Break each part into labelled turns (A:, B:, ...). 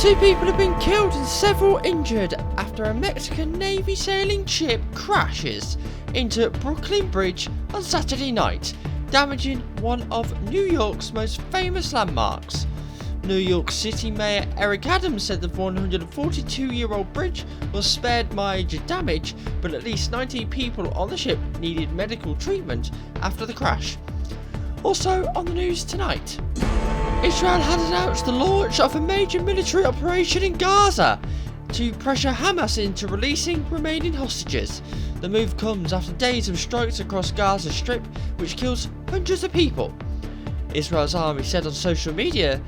A: Two people have been killed and several injured after a Mexican Navy sailing ship crashes into Brooklyn Bridge on Saturday night, damaging one of New York's most famous landmarks. New York City Mayor Eric Adams said the 142-year-old bridge was spared major damage, but at least 19 people on the ship needed medical treatment after the crash. Also on the news tonight, Israel had announced the launch of a major military operation in Gaza to pressure Hamas into releasing remaining hostages. The move comes after days of strikes across Gaza Strip, which kills hundreds of people. Israel's army said on social media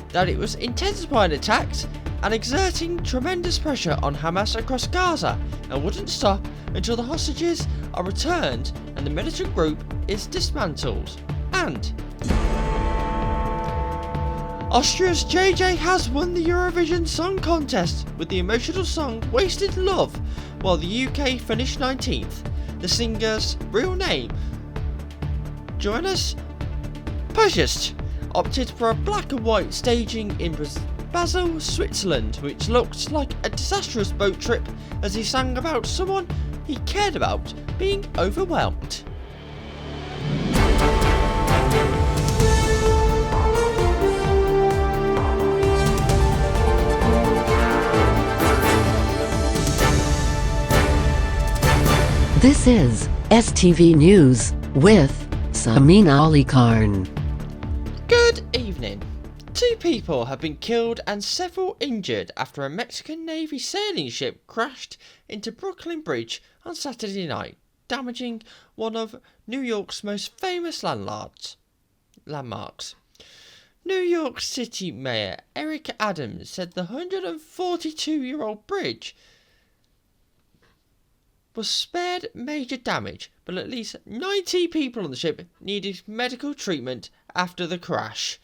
A: that it was intensifying attacks and exerting tremendous pressure on Hamas across Gaza and wouldn't stop until the hostages are returned and the militant group is dismantled. And Austria's JJ has won the Eurovision Song Contest with the emotional song Wasted Love, while the UK finished 19th. The singer's real name, Johannes Pujist, opted for a black and white staging in Basel, Switzerland, which looked like a disastrous boat trip as he sang about someone he cared about being overwhelmed.
B: This is STV News with Samina Ali Khan.
A: Good evening. Two people have been killed and several injured after a Mexican Navy sailing ship crashed into Brooklyn Bridge on Saturday night, damaging one of New York's most famous landmarks. New York City Mayor Eric Adams said the 142-year-old bridge was spared major damage, but at least 90 people on the ship needed medical treatment after the crash.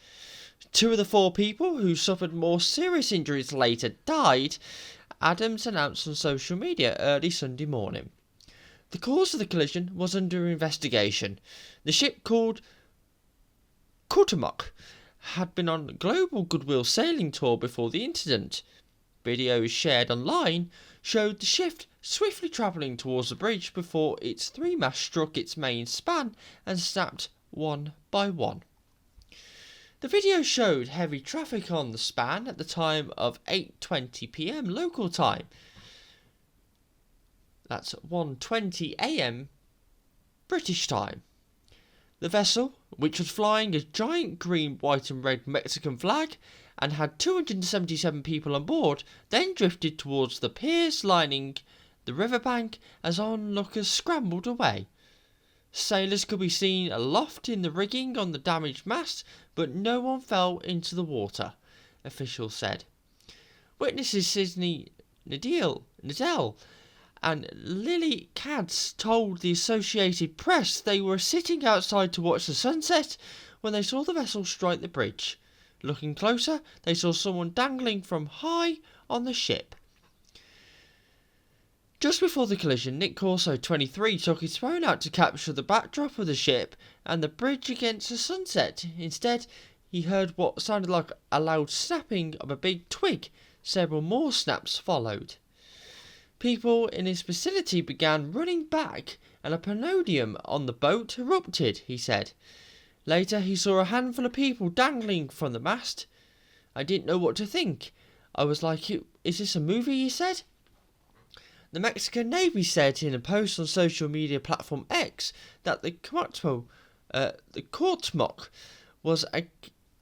A: Two of the four people who suffered more serious injuries later died, Adams announced on social media early Sunday morning. The cause of the collision was under investigation. The ship, called Cuauhtémoc, had been on a global goodwill sailing tour before the incident. Videos shared online showed the ship swiftly travelling towards the bridge before its three masts struck its main span and snapped one by one. The video showed heavy traffic on the span at the time of 8:20 p.m. local time. That's 1:20 a.m. British time. The vessel, which was flying a giant green, white and red Mexican flag and had 277 people on board, then drifted towards the piers lining the riverbank as onlookers scrambled away. Sailors could be seen aloft in the rigging on the damaged mast, but no one fell into the water, officials said. Witnesses Sidney Nadell and Lily Katz told the Associated Press they were sitting outside to watch the sunset when they saw the vessel strike the bridge. Looking closer, they saw someone dangling from high on the ship. Just before the collision, Nick Corso, 23, took his phone out to capture the backdrop of the ship and the bridge against the sunset. Instead, he heard what sounded like a loud snapping of a big twig. Several more snaps followed. People in his vicinity began running back and a pandemonium on the boat erupted, he said. Later, he saw a handful of people dangling from the mast. I didn't know what to think. I was like, is this a movie, he said. The Mexican Navy said in a post on social media platform X that the Cuauhtémoc was an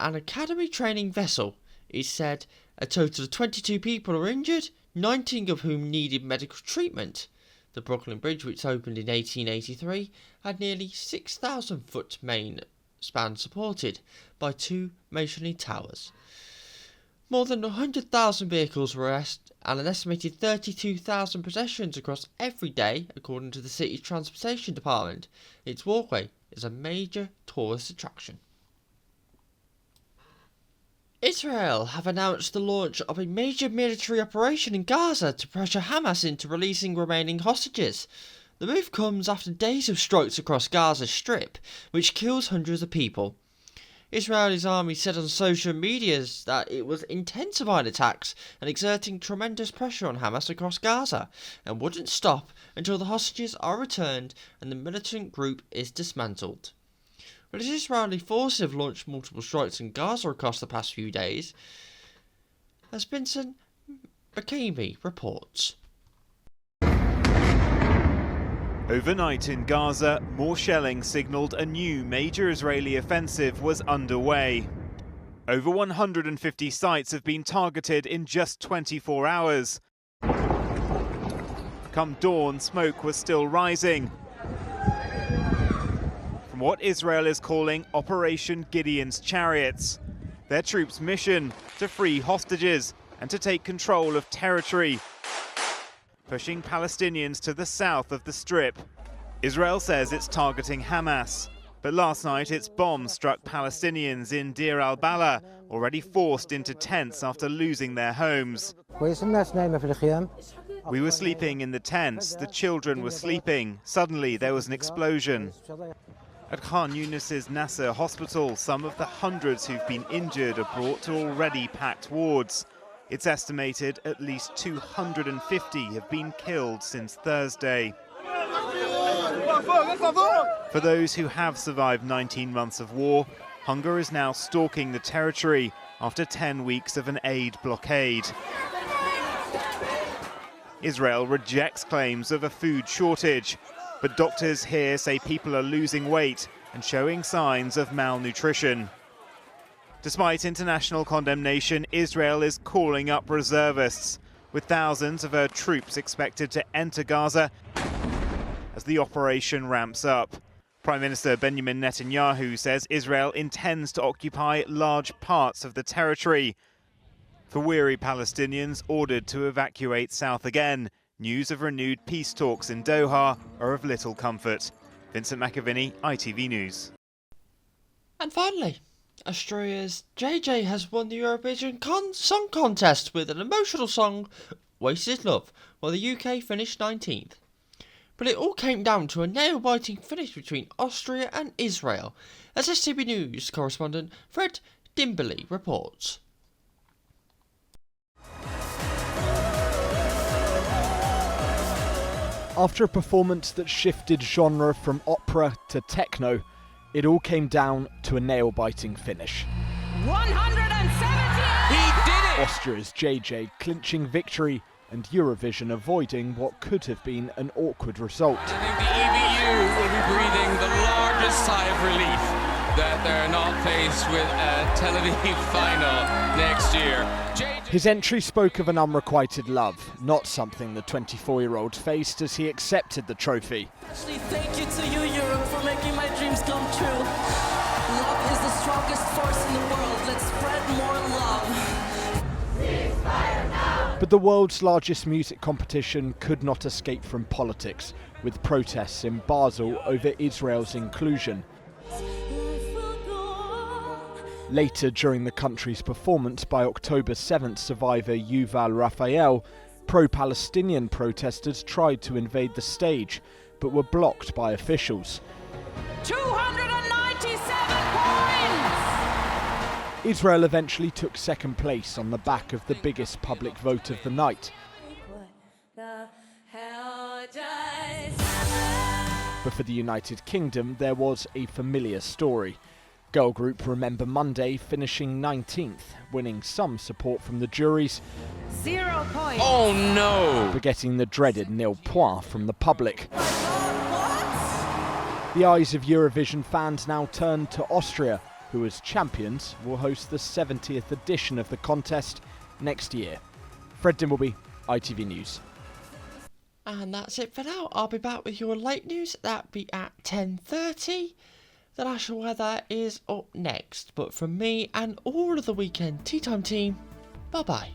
A: academy training vessel. It said a total of 22 people were injured, 19 of whom needed medical treatment. The Brooklyn Bridge, which opened in 1883, had nearly 6,000-foot main span supported by two masonry towers. More than 100,000 vehicles were arrested and an estimated 32,000 pedestrians across every day, according to the city's transportation department. Its walkway is a major tourist attraction. Israel have announced the launch of a major military operation in Gaza to pressure Hamas into releasing remaining hostages. The move comes after days of strikes across Gaza Strip, which kills hundreds of people. Israel's army said on social media that it was intensifying attacks and exerting tremendous pressure on Hamas across Gaza, and wouldn't stop until the hostages are returned and the militant group is dismantled. But as Israeli forces have launched multiple strikes in Gaza across the past few days, as Vincent McCamey reports.
C: Overnight in Gaza, more shelling signalled a new major Israeli offensive was underway. Over 150 sites have been targeted in just 24 hours. Come dawn, smoke was still rising from what Israel is calling Operation Gideon's Chariots. Their troops' mission to free hostages and to take control of territory, pushing Palestinians to the south of the Strip. Israel says it's targeting Hamas, but last night its bombs struck Palestinians in Deir al-Balah, already forced into tents after losing their homes. We were sleeping in the tents, the children were sleeping. Suddenly there was an explosion. At Khan Yunis's Nasser hospital, some of the hundreds who've been injured are brought to already packed wards. It's estimated at least 250 have been killed since Thursday. For those who have survived 19 months of war, hunger is now stalking the territory after 10 weeks of an aid blockade. Israel rejects claims of a food shortage, but doctors here say people are losing weight and showing signs of malnutrition. Despite international condemnation, Israel is calling up reservists, with thousands of her troops expected to enter Gaza as the operation ramps up. Prime Minister Benjamin Netanyahu says Israel intends to occupy large parts of the territory. For weary Palestinians ordered to evacuate south again, news of renewed peace talks in Doha are of little comfort. Vincent McAviney, ITV News.
A: And finally, Austria's JJ has won the Eurovision Song Contest with an emotional song, Wasted Love, while the UK finished 19th. But it all came down to a nail-biting finish between Austria and Israel, as STV News correspondent Fred Dimberly reports.
D: After a performance that shifted genre from opera to techno, it all came down to a nail-biting finish.
E: 178! He did it!
D: Austria's JJ clinching victory and Eurovision avoiding what could have been an awkward result.
E: I think the EBU will be breathing the largest sigh of relief that they're not faced with a Tel Aviv final next year.
D: His entry spoke of an unrequited love, not something the 24-year-old faced as he accepted the trophy.
F: Actually, thank you to you, Europe, for making my dreams come true. Love is the strongest force in the world. Let's spread more love.
D: But the world's largest music competition could not escape from politics, with protests in Basel over Israel's inclusion. Later during the country's performance, by October 7th, survivor Yuval Raphael, pro-Palestinian protesters tried to invade the stage, but were blocked by officials.
F: 297 points!
D: Israel eventually took second place on the back of the biggest public vote of the night. But for the United Kingdom, there was a familiar story. Girl group Remember Monday finishing 19th, winning some support from the juries.
F: 0 points!
E: Oh no!
D: But getting the dreaded nil point from the public. The eyes of Eurovision fans now turn to Austria, who as champions will host the 70th edition of the contest next year. Fred Dimbleby, ITV News.
A: And that's it for now. I'll be back with your late news. That'll be at 10:30. The national weather is up next. But from me and all of the weekend Tea Time team, bye bye.